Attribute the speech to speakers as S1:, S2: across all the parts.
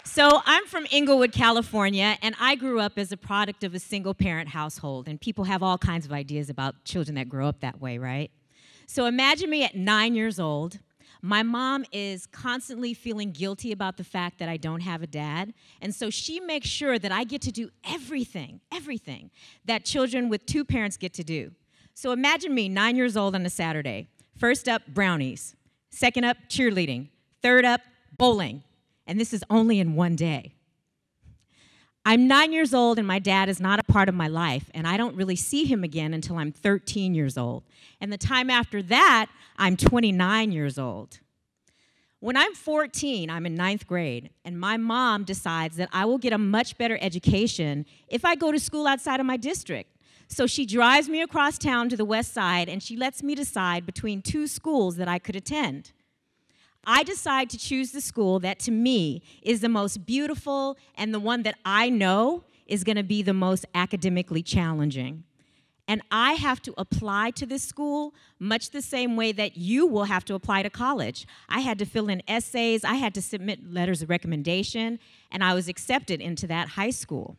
S1: So I'm from Inglewood, California, and I grew up as a product of a single-parent household, and people have all kinds of ideas about children that grow up that way, right? So imagine me at 9 years old. My mom is constantly feeling guilty about the fact that I don't have a dad, and so she makes sure that I get to do everything that children with two parents get to do. So imagine me, 9 years old on a Saturday. First up, brownies. Second up, cheerleading. Third up, bowling. And this is only in one day. I'm 9 years old and my dad is not a part of my life, and I don't really see him again until I'm 13 years old. And the time after that, I'm 29 years old. When I'm 14, I'm in ninth grade, and my mom decides that I will get a much better education if I go to school outside of my district. So she drives me across town to the west side, and she lets me decide between two schools that I could attend. I decide to choose the school that, to me, is the most beautiful and the one that I know is going to be the most academically challenging. And I have to apply to this school much the same way that you will have to apply to college. I had to fill in essays, I had to submit letters of recommendation, and I was accepted into that high school.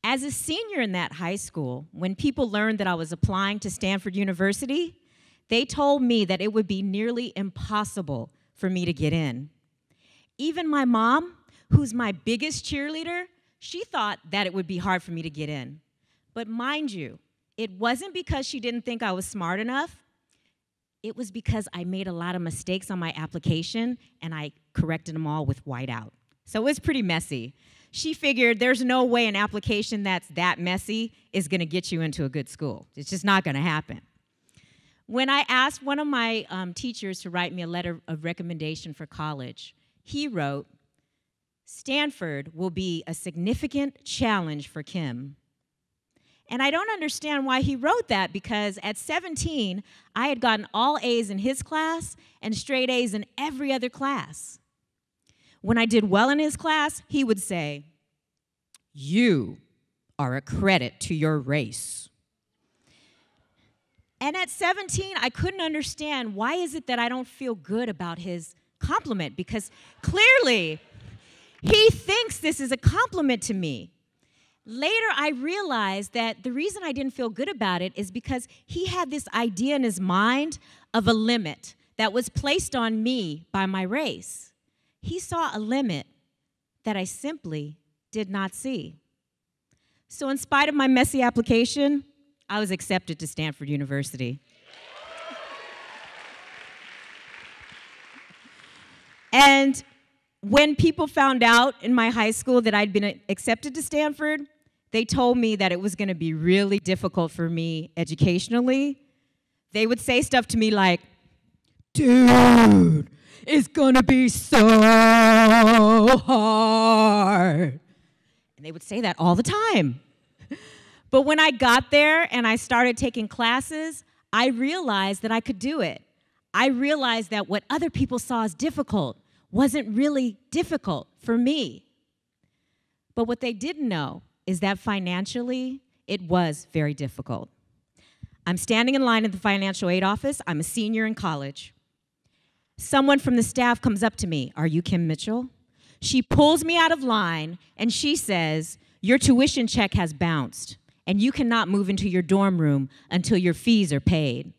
S1: As a senior in that high school, when people learned that I was applying to Stanford University, they told me that it would be nearly impossible for me to get in. Even my mom, who's my biggest cheerleader, she thought that it would be hard for me to get in. But mind you, it wasn't because she didn't think I was smart enough. It was because I made a lot of mistakes on my application, and I corrected them all with whiteout. So it was pretty messy. She figured there's no way an application that's that messy is going to get you into a good school. It's just not going to happen. When I asked one of my teachers to write me a letter of recommendation for college, he wrote, "Stanford will be a significant challenge for Kim." And I don't understand why he wrote that, because at 17, I had gotten all A's in his class and straight A's in every other class. When I did well in his class, he would say, "You are a credit to your race." And at 17, I couldn't understand, why is it that I don't feel good about his compliment? Because clearly, he thinks this is a compliment to me. Later, I realized that the reason I didn't feel good about it is because he had this idea in his mind of a limit that was placed on me by my race. He saw a limit that I simply did not see. So in spite of my messy application, I was accepted to Stanford University. And when people found out in my high school that I'd been accepted to Stanford, they told me that it was going to be really difficult for me educationally. They would say stuff to me like, "Dude, it's going to be so hard." And they would say that all the time. But when I got there and I started taking classes, I realized that I could do it. I realized that what other people saw as difficult wasn't really difficult for me. But what they didn't know is that financially, it was very difficult. I'm standing in line at the financial aid office. I'm a senior in college. Someone from the staff comes up to me. "Are you Kim Mitchell?" She pulls me out of line and she says, "Your tuition check has bounced, and you cannot move into your dorm room until your fees are paid."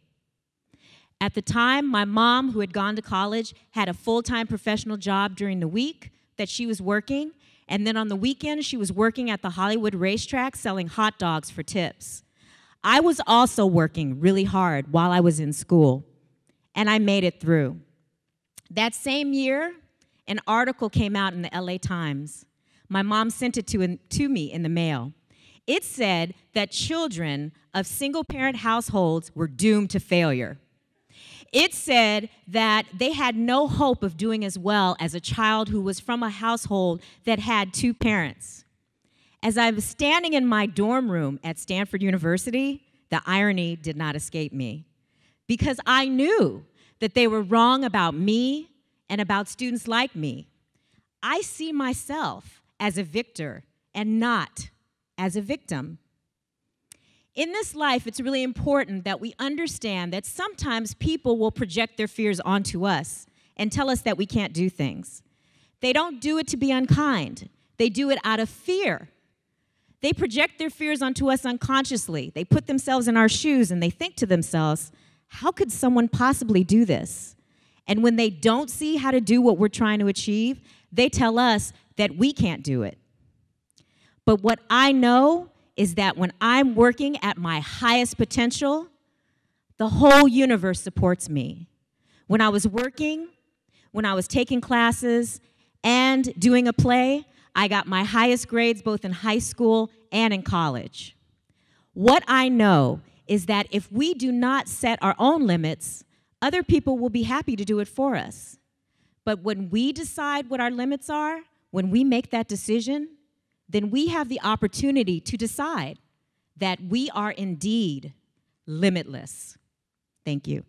S1: At the time, my mom, who had gone to college, had a full-time professional job during the week that she was working, and then on the weekend, she was working at the Hollywood racetrack selling hot dogs for tips. I was also working really hard while I was in school, and I made it through. That same year, an article came out in the LA Times. My mom sent it to me in the mail. It said that children of single-parent households were doomed to failure. It said that they had no hope of doing as well as a child who was from a household that had two parents. As I was standing in my dorm room at Stanford University, the irony did not escape me, because I knew that they were wrong about me and about students like me. I see myself as a victor and not as a victim. In this life, it's really important that we understand that sometimes people will project their fears onto us and tell us that we can't do things. They don't do it to be unkind. They do it out of fear. They project their fears onto us unconsciously. They put themselves in our shoes and they think to themselves, how could someone possibly do this? And when they don't see how to do what we're trying to achieve, they tell us that we can't do it. But what I know is that when I'm working at my highest potential, the whole universe supports me. When I was working, when I was taking classes and doing a play, I got my highest grades both in high school and in college. What I know is that if we do not set our own limits, other people will be happy to do it for us. But when we decide what our limits are, when we make that decision, then we have the opportunity to decide that we are indeed limitless. Thank you.